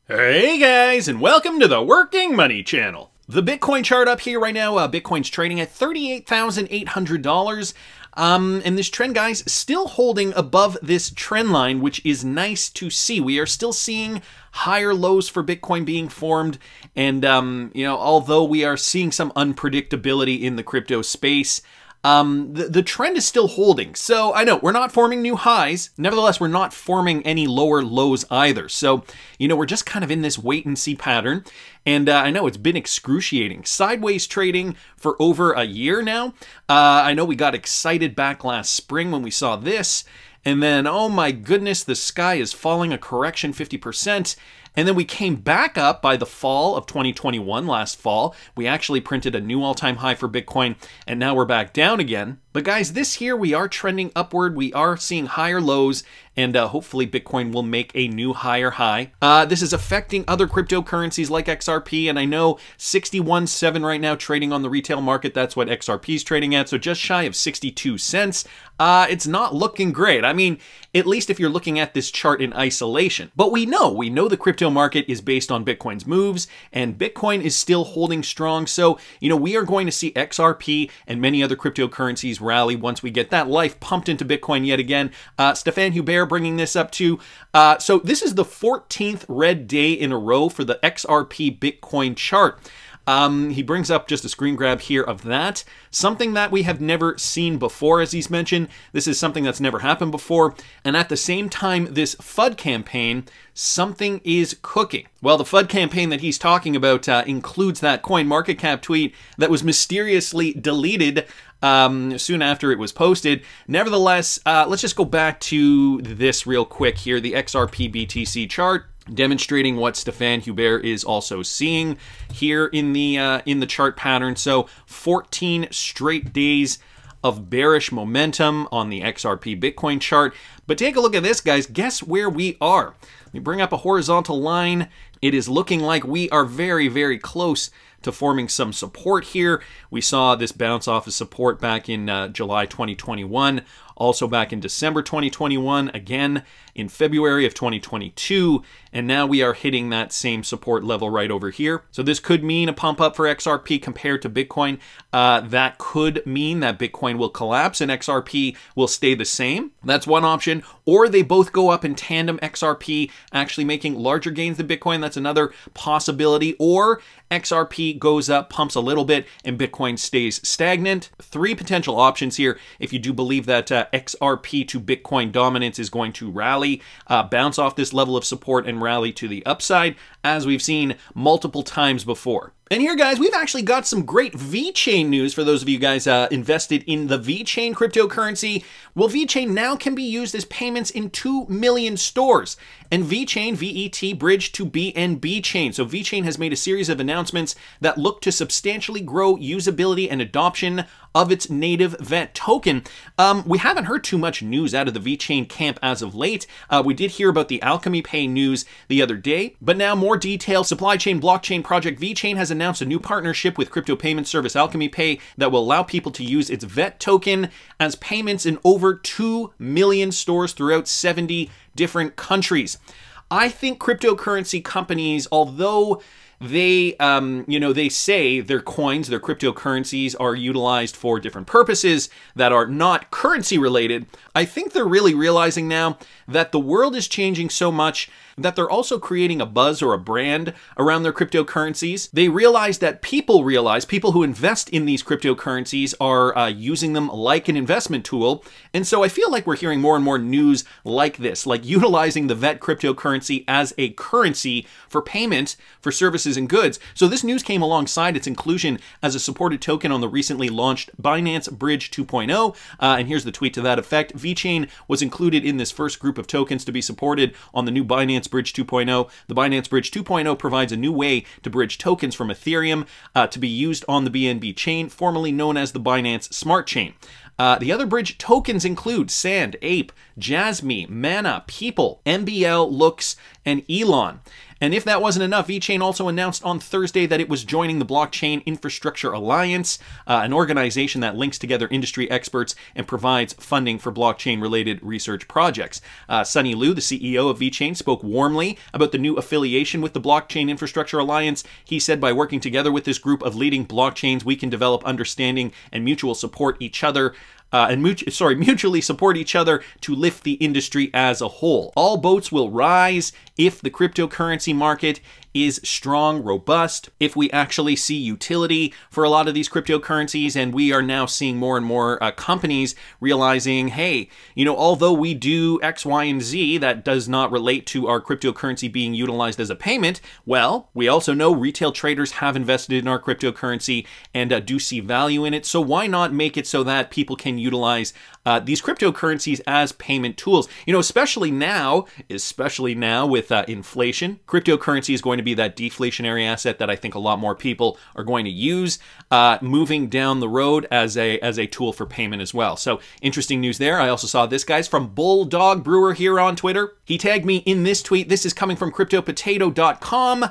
Hey guys, and welcome to the Working Money Channel. The Bitcoin chart up here right now, Bitcoin's trading at $38,800. And this trend, guys, still holding above this trend line, which is nice to see. We are still seeing higher lows for Bitcoin being formed. And, although we are seeing some unpredictability in the crypto space, the trend is still holding. So I know we're not forming new highs. Nevertheless, we're not forming any lower lows either. So, we're just kind of in this wait and see pattern. And I know it's been excruciating. Sideways trading for over a year now. I know we got excited back last spring when we saw this. And then, oh my goodness, the sky is falling, a correction 50%. And then we came back up by the fall of 2021, last fall. We actually printed a new all-time high for Bitcoin, and now we're back down again. But guys, this year we are trending upward. We are seeing higher lows, and hopefully Bitcoin will make a new higher high. This is affecting other cryptocurrencies like XRP, and I know 61.7 right now trading on the retail market. That's what XRP is trading at, so just shy of 62 cents. It's not looking great. I mean, at least if you're looking at this chart in isolation. But we know the crypto market is based on Bitcoin's moves, and Bitcoin is still holding strong. So, we are going to see XRP and many other cryptocurrencies rally once we get that life pumped into Bitcoin yet again. Stefan Hubert bringing this up too. So this is the 14th red day in a row for the XRP Bitcoin chart. He brings up just a screen grab here of that. Something that we have never seen before, as he's mentioned. This is something that's never happened before. And at the same time, this FUD campaign, something is cooking. Well, the FUD campaign that he's talking about includes that CoinMarketCap tweet that was mysteriously deleted soon after it was posted. Nevertheless, let's just go back to this real quick here, the XRP BTC chart, demonstrating what Stefan Hubert is also seeing here in the chart pattern. So 14 straight days of bearish momentum on the XRP Bitcoin chart. But take a look at this, guys. Guess where we are? Let me bring up a horizontal line. It is looking like we are very, very close to forming some support here. We saw this bounce off of support back in July 2021, also back in December 2021, again in February of 2022, and now we are hitting that same support level right over here. So this could mean a pump up for XRP compared to Bitcoin. That could mean that Bitcoin will collapse and XRP will stay the same. That's one option. Or they both go up in tandem, XRP actually making larger gains than Bitcoin. That's another possibility. Or XRP goes up, pumps a little bit, and Bitcoin stays stagnant. Three potential options here if you do believe that XRP to Bitcoin dominance is going to rally, bounce off this level of support and rally to the upside, as we've seen multiple times before. And here, guys, we've actually got some great VeChain news for those of you guys invested in the VeChain cryptocurrency. Well, VeChain now can be used as payments in 2 million stores. And VeChain, VET, bridge to BNB chain. So VeChain has made a series of announcements that look to substantially grow usability and adoption of its native VET token. We haven't heard too much news out of the VeChain camp as of late. We did hear about the Alchemy Pay news the other day, but now more details. Supply chain blockchain project VeChain has announced a new partnership with crypto payment service Alchemy Pay that will allow people to use its VET token as payments in over 2 million stores throughout 70 different countries. I think cryptocurrency companies, although they, they say their coins, their cryptocurrencies are utilized for different purposes that are not currency related, I think they're really realizing now that the world is changing so much that they're also creating a buzz or a brand around their cryptocurrencies. They realize that people who invest in these cryptocurrencies are using them like an investment tool. And so I feel like we're hearing more and more news like this, like utilizing the VET cryptocurrency as a currency for payment for services and goods. So this news came alongside its inclusion as a supported token on the recently launched Binance Bridge 2.0. And here's the tweet to that effect. VeChain was included in this first group of tokens to be supported on the new Binance Bridge 2.0. The Binance Bridge 2.0 provides a new way to bridge tokens from Ethereum to be used on the BNB chain, formerly known as the Binance Smart Chain. The other bridge tokens include Sand, Ape, Jasmy, Mana, People, MBL, Looks, and Elon. And if that wasn't enough, VeChain also announced on Thursday that it was joining the Blockchain Infrastructure Alliance, an organization that links together industry experts and provides funding for blockchain-related research projects. Sunny Liu, the CEO of VeChain, spoke warmly about the new affiliation with the Blockchain Infrastructure Alliance. He said, by working together with this group of leading blockchains, we can develop understanding and mutually support each other to lift the industry as a whole. All boats will rise if the cryptocurrency market is strong, robust, if we actually see utility for a lot of these cryptocurrencies, and we are now seeing more and more companies realizing, hey, you know, although we do X, Y, and Z that does not relate to our cryptocurrency being utilized as a payment, well, we also know retail traders have invested in our cryptocurrency and do see value in it, so why not make it so that people can utilize these cryptocurrencies as payment tools? You know, especially now with inflation, cryptocurrency is going to be that deflationary asset that I think a lot more people are going to use moving down the road as a tool for payment as well. So interesting news there. I also saw this, guys, from Bulldog Brewer here on Twitter. He tagged me in this tweet. This is coming from CryptoPotato.com.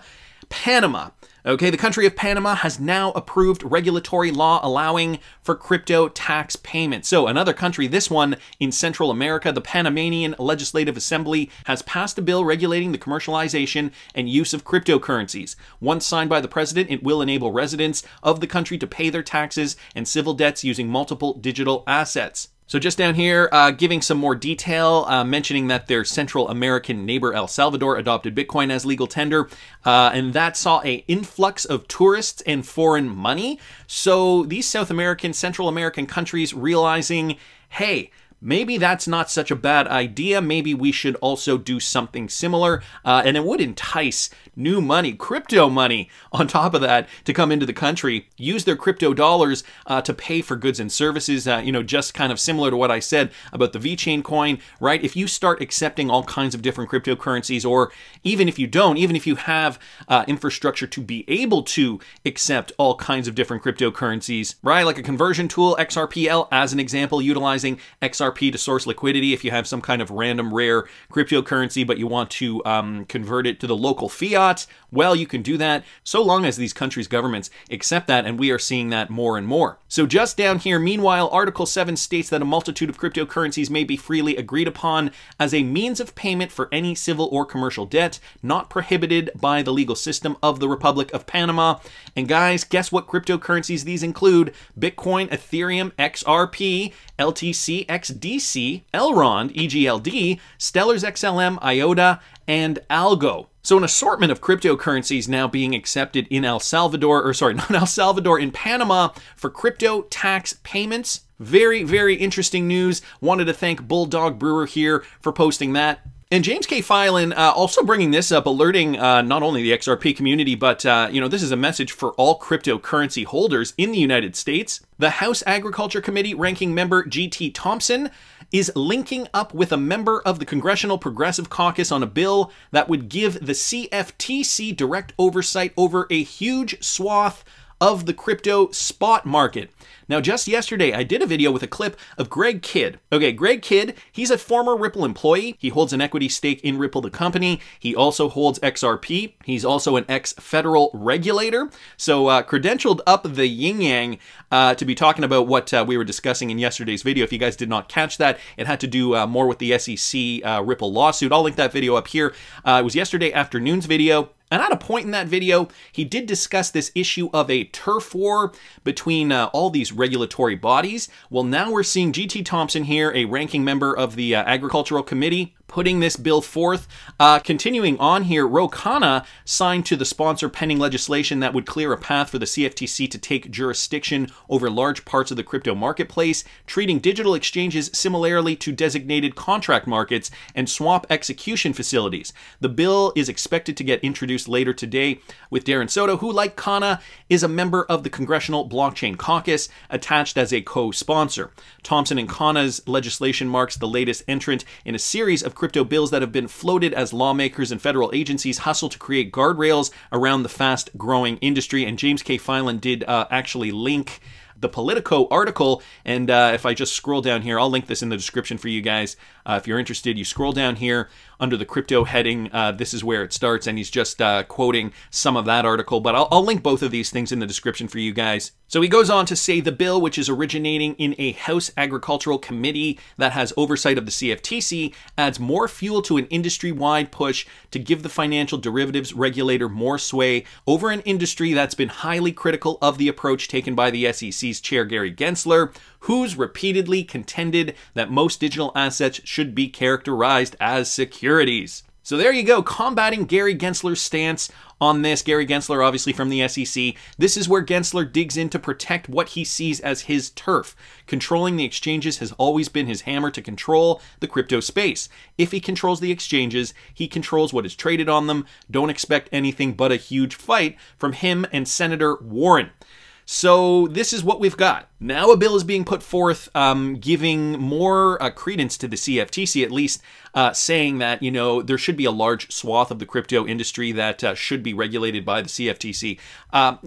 Panama. Okay, the country of Panama has now approved regulatory law allowing for crypto tax payments. So another country, this one in Central America, the Panamanian Legislative Assembly has passed a bill regulating the commercialization and use of cryptocurrencies. Once signed by the president, it will enable residents of the country to pay their taxes and civil debts using multiple digital assets. So just down here, giving some more detail, mentioning that their Central American neighbor El Salvador adopted Bitcoin as legal tender, and that saw an influx of tourists and foreign money. So these South American, Central American countries realizing, hey, maybe that's not such a bad idea. Maybe we should also do something similar, and it would entice new money, crypto money, on top of that, to come into the country, use their crypto dollars to pay for goods and services, you know, just kind of similar to what I said about the VeChain coin, right? If you start accepting all kinds of different cryptocurrencies, or even if you don't, even if you have infrastructure to be able to accept all kinds of different cryptocurrencies, right? Like a conversion tool, XRPL, as an example, utilizing XRP to source liquidity. If you have some kind of random rare cryptocurrency, but you want to convert it to the local fiat, well, you can do that so long as these countries' governments accept that, and we are seeing that more and more. So just down here, meanwhile, Article 7 states that a multitude of cryptocurrencies may be freely agreed upon as a means of payment for any civil or commercial debt, not prohibited by the legal system of the Republic of Panama. And guys, guess what cryptocurrencies these include? Bitcoin, Ethereum, XRP, LTC, XDC, Elrond, EGLD, Stellar's XLM, IOTA, and Algo. So an assortment of cryptocurrencies now being accepted in El Salvador, or sorry, not El Salvador, in Panama for crypto tax payments. Very, very interesting news. Wanted to thank Bulldog Brewer here for posting that. And James K. Filan also bringing this up, alerting not only the XRP community, but you know, this is a message for all cryptocurrency holders in the United States. The House Agriculture Committee ranking member G.T. Thompson is linking up with a member of the Congressional Progressive Caucus on a bill that would give the CFTC direct oversight over a huge swath of the crypto spot market. Now, just yesterday, I did a video with a clip of Greg Kidd. Okay, Greg Kidd, he's a former Ripple employee. He holds an equity stake in Ripple, the company. He also holds XRP. He's also an ex-federal regulator. So credentialed up the yin-yang to be talking about what we were discussing in yesterday's video. If you guys did not catch that, it had to do more with the SEC Ripple lawsuit. I'll link that video up here. It was yesterday afternoon's video. And at a point in that video, he did discuss this issue of a turf war between all these regulatory bodies. Well, now we're seeing G.T. Thompson here, a ranking member of the Agricultural Committee, putting this bill forth. Continuing on here, Ro Khanna signed to the sponsor pending legislation that would clear a path for the CFTC to take jurisdiction over large parts of the crypto marketplace, treating digital exchanges similarly to designated contract markets and swap execution facilities. The bill is expected to get introduced later today, with Darren Soto, who, like Khanna, is a member of the Congressional Blockchain Caucus, attached as a co-sponsor. Thompson and Khanna's legislation marks the latest entrant in a series of crypto bills that have been floated as lawmakers and federal agencies hustle to create guardrails around the fast-growing industry. And James K. Filan did actually link the Politico article, and if I just scroll down here, I'll link this in the description for you guys. If you're interested, you scroll down here under the crypto heading. This is where it starts, and he's just quoting some of that article, but I'll link both of these things in the description for you guys. So he goes on to say the bill, which is originating in a House Agricultural Committee that has oversight of the CFTC, adds more fuel to an industry-wide push to give the financial derivatives regulator more sway over an industry that's been highly critical of the approach taken by the SEC's chair Gary Gensler, who's repeatedly contended that most digital assets should be characterized as securities. So there you go, combating Gary Gensler's stance on this. Gary Gensler, obviously from the SEC. This is where Gensler digs in to protect what he sees as his turf. Controlling the exchanges has always been his hammer to control the crypto space. If he controls the exchanges, he controls what is traded on them. Don't expect anything but a huge fight from him and Senator Warren. So this is what we've got. Now a bill is being put forth giving more credence to the CFTC, at least saying that, you know, there should be a large swath of the crypto industry that should be regulated by the CFTC.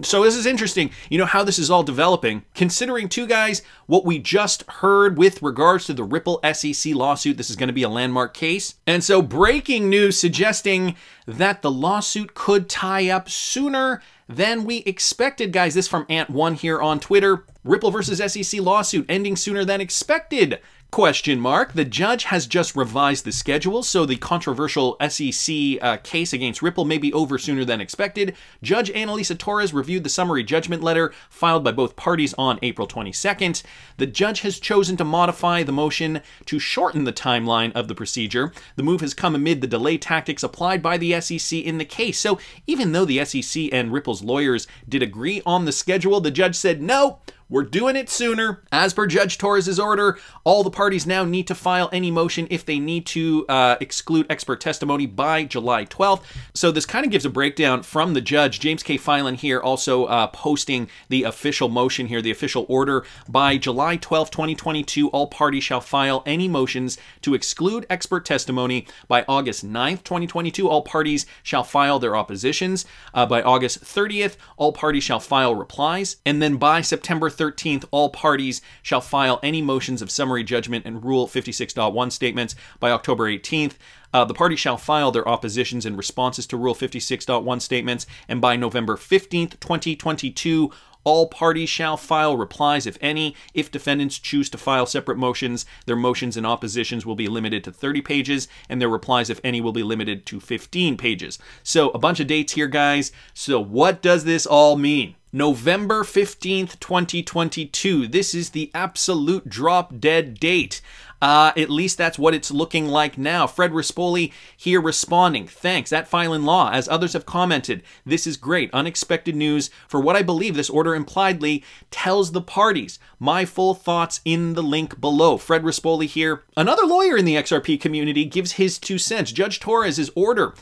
So this is interesting, you know, how this is all developing, considering, too, guys, what we just heard with regards to the Ripple SEC lawsuit. This is going to be a landmark case. And so breaking news suggesting that the lawsuit could tie up sooner than we expected, guys. This from Ant1 here on Twitter. Ripple versus SEC lawsuit ending sooner than expected? Question mark. The judge has just revised the schedule, so the controversial SEC case against Ripple may be over sooner than expected. Judge Annalisa Torres reviewed the summary judgment letter filed by both parties on April 22nd. The judge has chosen to modify the motion to shorten the timeline of the procedure. The move has come amid the delay tactics applied by the SEC in the case. So even though the SEC and Ripple's lawyers did agree on the schedule, the judge said, no, we're doing it sooner. As per Judge Torres' order, all the parties now need to file any motion if they need to exclude expert testimony by July 12th. So this kind of gives a breakdown from the judge. James K. Filan here also posting the official motion here, the official order. By July 12th, 2022, all parties shall file any motions to exclude expert testimony. By August 9th, 2022, all parties shall file their oppositions. By August 30th, all parties shall file replies. And then by September 13th, all parties shall file any motions of summary judgment and Rule 56.1 statements. By October 18th, the parties shall file their oppositions and responses to Rule 56.1 statements. And by November 15th, 2022, all parties shall file replies, if any. If defendants choose to file separate motions, their motions and oppositions will be limited to 30 pages, and their replies, if any, will be limited to 15 pages. So a bunch of dates here, guys. So what does this all mean? November 15th, 2022. This is the absolute drop-dead date. At least that's what it's looking like now. Fred Rispoli here responding. Thanks. At Filan Law, as others have commented, this is great. Unexpected news for what I believe this order impliedly tells the parties. My full thoughts in the link below. Fred Rispoli here. Another lawyer in the XRP community gives his 2 cents. Judge Torres' order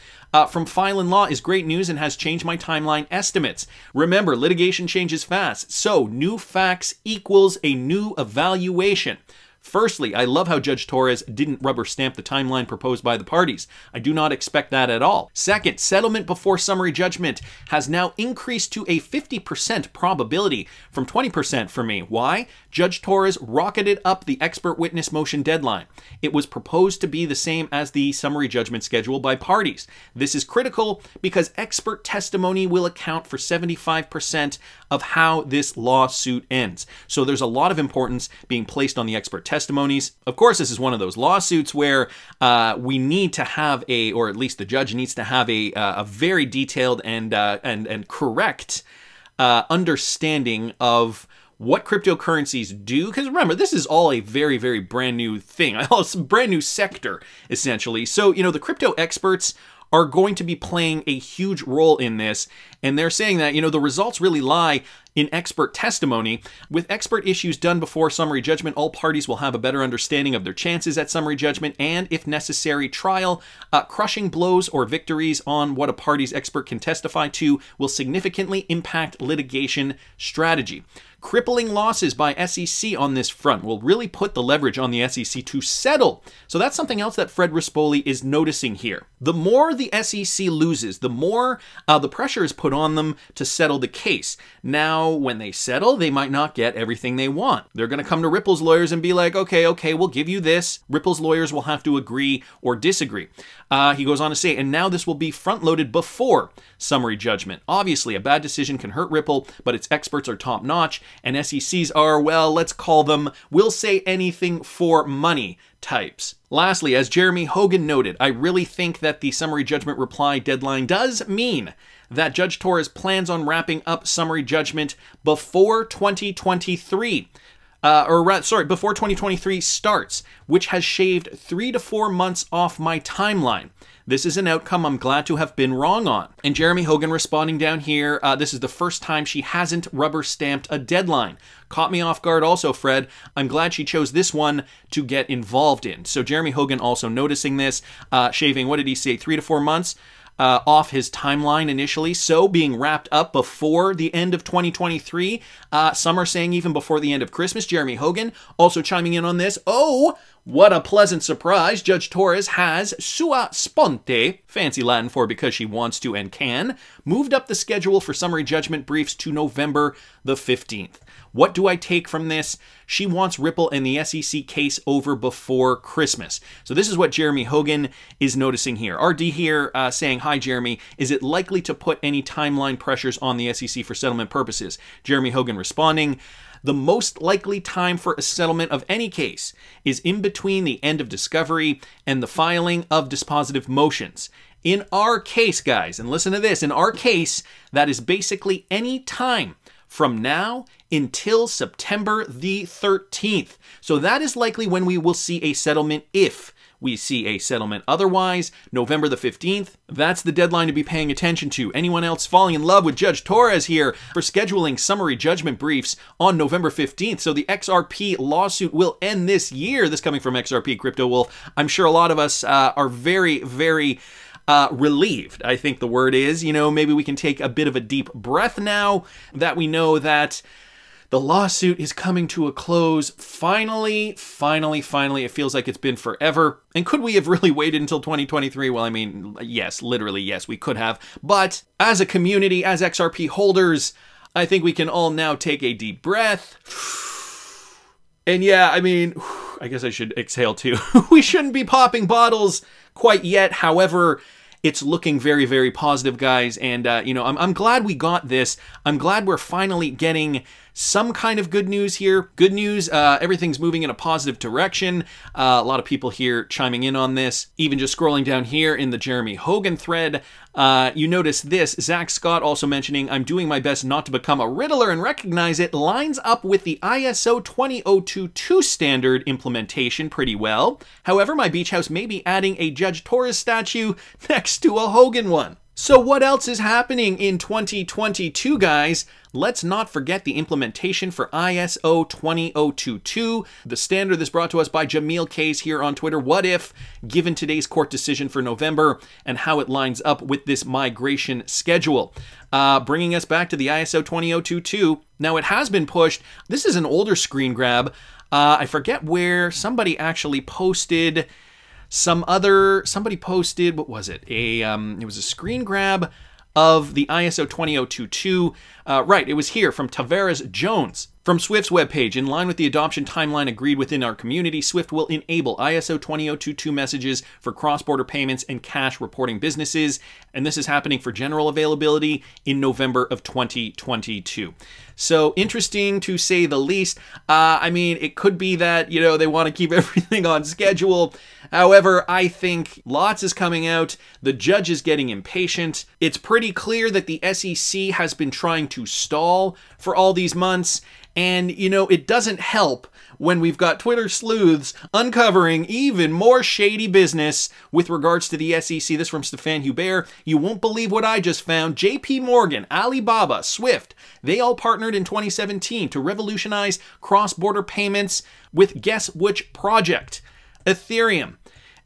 from Filan Law is great news and has changed my timeline estimates. Remember, litigation changes fast, so new facts equals a new evaluation. Firstly, I love how Judge Torres didn't rubber stamp the timeline proposed by the parties. I do not expect that at all. Second, settlement before summary judgment has now increased to a 50% probability from 20% for me. Why? Judge Torres rocketed up the expert witness motion deadline. It was proposed to be the same as the summary judgment schedule by parties. This is critical because expert testimony will account for 75% of how this lawsuit ends. So there's a lot of importance being placed on the expert testimonies. Of course, this is one of those lawsuits where we need to have or at least the judge needs to have a very detailed and correct understanding of what cryptocurrencies do, because remember, this is all a very, very brand new thing, a brand new sector, essentially. So, you know, the crypto experts are going to be playing a huge role in this, and they're saying that, you know, the results really lie in expert testimony. With expert issues done before summary judgment, all parties will have a better understanding of their chances at summary judgment and, if necessary, trial. Crushing blows or victories on what a party's expert can testify to will significantly impact litigation strategy. Crippling losses by SEC on this front will really put the leverage on the SEC to settle. So that's something else that Fred Rispoli is noticing here. The more the SEC loses, the more the pressure is put on them to settle the case. Now, now when they settle, they might not get everything they want. They're going to come to Ripple's lawyers and be like, okay, we'll give you this. Ripple's lawyers will have to agree or disagree. He goes on to say, and now this will be front-loaded before summary judgment. Obviously, a bad decision can hurt Ripple, but its experts are top-notch, and SECs are, well, let's call them, will say anything for money types. Lastly, as Jeremy Hogan noted, I really think that the summary judgment reply deadline does mean that Judge Torres plans on wrapping up summary judgment before 2023. Before 2023 starts, which has shaved 3 to 4 months off my timeline. This is an outcome I'm glad to have been wrong on. And Jeremy Hogan responding down here, this is the first time she hasn't rubber-stamped a deadline. Caught me off guard also, Fred. I'm glad she chose this one to get involved in. So Jeremy Hogan also noticing this, shaving, what did he say, 3 to 4 months? Off his timeline initially, so being wrapped up before the end of 2023. Some are saying even before the end of Christmas. Jeremy Hogan also chiming in on this. Oh, what a pleasant surprise. Judge Torres has sua sponte, fancy Latin for because she wants to and can, moved up the schedule for summary judgment briefs to November the 15th. What do I take from this? She wants Ripple and the SEC case over before Christmas. So this is what Jeremy Hogan is noticing here. RD here saying, hi, Jeremy. Is it likely to put any timeline pressures on the SEC for settlement purposes? Jeremy Hogan responding, the most likely time for a settlement of any case is in between the end of discovery and the filing of dispositive motions. In our case, guys, and listen to this, in our case, that is basically any time from now until September the 13th. So that is likely when we will see a settlement if we see a settlement. Otherwise, November the 15th, that's the deadline to be paying attention to. Anyone else falling in love with Judge Torres here for scheduling summary judgment briefs on November 15th. So the Xrp lawsuit will end this year. This coming from XRP Crypto Wolf. I'm sure a lot of us are very, very relieved, I think the word is. You know, maybe we can take a bit of a deep breath now that we know that the lawsuit is coming to a close. Finally, it feels like it's been forever. And could we have really waited until 2023? Well, I mean, yes, literally, yes, we could have. But as a community, as XRP holders, I think we can all now take a deep breath. And yeah, I mean, I guess I should exhale too. We shouldn't be popping bottles quite yet. However, it's looking very, very positive, guys. And, you know, I'm glad we got this. I'm glad we're finally getting some kind of good news here. Good news, everything's moving in a positive direction. A lot of people here chiming in on this. Even just scrolling down here in the Jeremy Hogan thread, you notice this. Zach Scott also mentioning, I'm doing my best not to become a riddler and recognize it lines up with the ISO 20022 standard implementation pretty well. However, my beach house may be adding a Judge Torres statue next to a Hogan one. So what else is happening in 2022, guys? Let's not forget the implementation for ISO 20022. The standard is brought to us by Jameel Kays here on Twitter. What if, given today's court decision for November and how it lines up with this migration schedule? Bringing us back to the ISO 20022. Now, it has been pushed. This is an older screen grab. I forget where somebody actually posted somebody posted, what was it? It was a screen grab of the ISO 20022. Right, it was here from Tavares Jones. From Swift's webpage, in line with the adoption timeline agreed within our community, Swift will enable ISO 20022 messages for cross-border payments and cash reporting businesses, and this is happening for general availability in November of 2022. So interesting to say the least. I mean, it could be that, you know, they want to keep everything on schedule. However, I think lots is coming out. The judge is getting impatient. It's pretty clear that the SEC has been trying to stall for all these months. And, you know, it doesn't help when we've got Twitter sleuths uncovering even more shady business with regards to the SEC. This from Stefan Hubert. You won't believe what I just found. JP Morgan, Alibaba, Swift, they all partnered in 2017 to revolutionize cross-border payments with guess which project? Ethereum.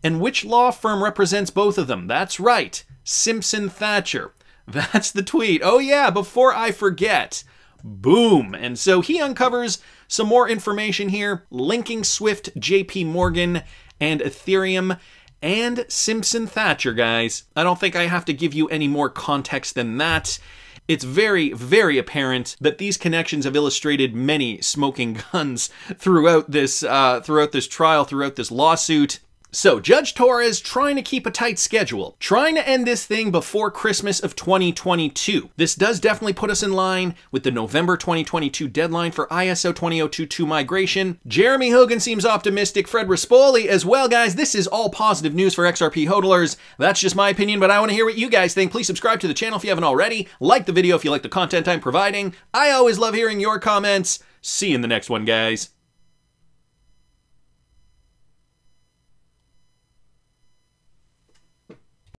And which law firm represents both of them? That's right, Simpson Thacher. That's the tweet. Oh yeah, before I forget. Boom. And so he uncovers some more information here, linking Swift, JP Morgan, and Ethereum, and Simpson Thacher, guys. I don't think I have to give you any more context than that. It's very, very apparent that these connections have illustrated many smoking guns throughout this trial, throughout this lawsuit. So, Judge Torres trying to keep a tight schedule, trying to end this thing before Christmas of 2022. This does definitely put us in line with the November 2022 deadline for ISO 20022 migration. Jeremy Hogan seems optimistic, Fred Rispoli as well, guys. This is all positive news for XRP hodlers. That's just my opinion, but I want to hear what you guys think. Please subscribe to the channel if you haven't already. Like the video if you like the content I'm providing. I always love hearing your comments. See you in the next one, guys.